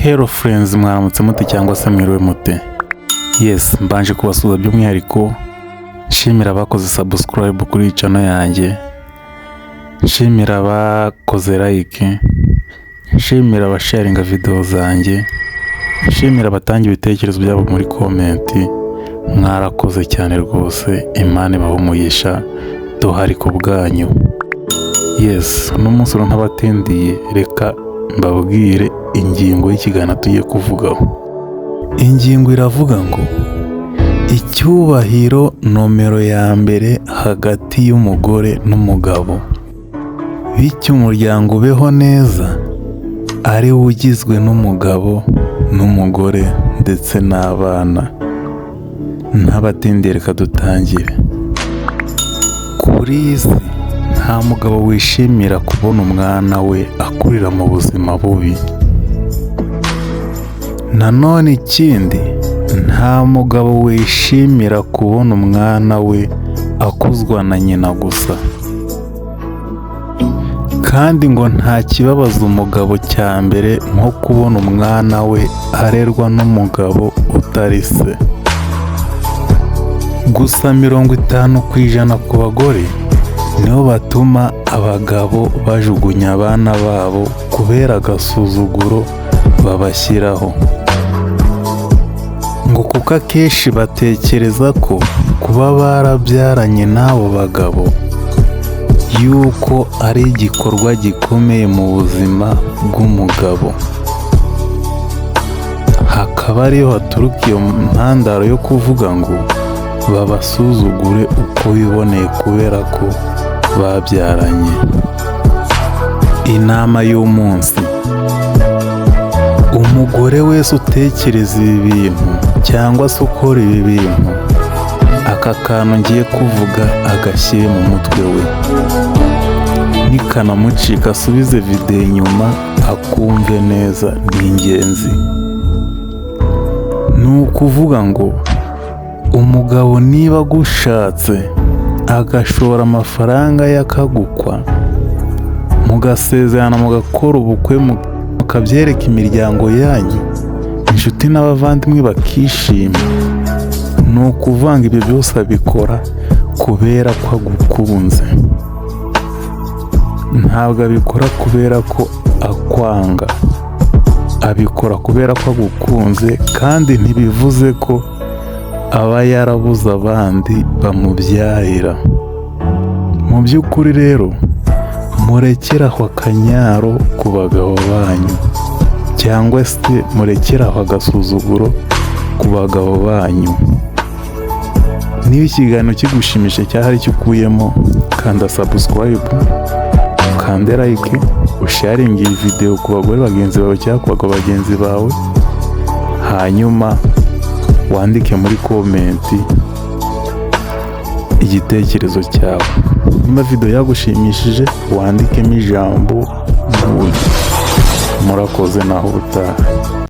Hello friends, mwaramutse mute cyangwa se mwiriwe mute? Yes, mbanje kubasuza by'umwihariko nshimira abakoze subscribe kuri channel yanjye, nshimira abakoze like, nshimira abasharinga video zanjye, nshimira abatanga ibitekerezo byabo muri comment. Mwarakoze cyane rwose, Imana ibahe umugisha, duhari ku bwanyu. Yes, uno munsi ntabatindiye, reka mbabwire ingingo y'ikiganiro tugiye kuvugaho. Ingingo iravuga ngo icyubahiro nomero ya mbere hagati y'umugore n'umugabo, bityo umuryango ubeho neza ari ugizwe n'umugabo n'umugore ndetse n'abana. Ntabatindiye, reka dutangire. Kuri iyi si nta mugabo wishimira kubona umwana we akurira mu buzima bubi. Nanone ikindi, nta mugabo wishimira kubona umwana we akuzwa na nyina gusa. Kandi ngo nta kibabaza umugabo cya mbere nko kubona umwana we arerwa n'umugabo utari se. Gusa 50% ku bagore nibo batuma abagabo bajugunya abana babo kubera agasuzuguro babashyiraho. Ngo kuko akenshi batekereza ko kuba barabyaranye n'abo bagabo yuko ari igikorwa gikomeye mu buzima bw'umugabo. Hakaba ariyo haturuka iyo ntandaro yo kuvuga ngo babasuzugure uko biboneye kubera ko babyaranye. Inama y'umunsi: umugore wese utekereza ibi bintu cyangwa se ukora ibi bintu, aka kantu ngiye kuvuga agashyire mu mutwe we, nikanamucika asubize video inyuma akumve neza. Ni ingenzi. Ni ukuvuga ngo umugabo niba agushatse agashora amafaranga yakagukwa, mugasezerana mugakora ubukwe, mukabyereka imiryango yanyu, inshuti n'abavandimwe bakishima, ni ukuvanga ibyo byose abikora kubera ko agukunze. Ntabwo abikora kubera ko akwanga, abikora kubera ko agukunze. Kandi ntibivuze ko aba yarabuze abandi bamubyarira. Mu by'ukuri rero, murekeraho akanyaro ku bagabo banyu, cyangwa se murekeraho agasuzuguro ku bagabo banyu. Niba ikiganiro kigushimisha cyangwa hari icyo ukuyemo, kanda subscribe, kanda like, usharinge iyi video ku bagore bagenzi bawe cyangwa ku bagabo bagenzi bawe, hanyuma wandike muri komenti igitekerezo cyawe. Niba video yagushimishije, wandikemo ijambo "Good". Murakoze, naho ubutaha.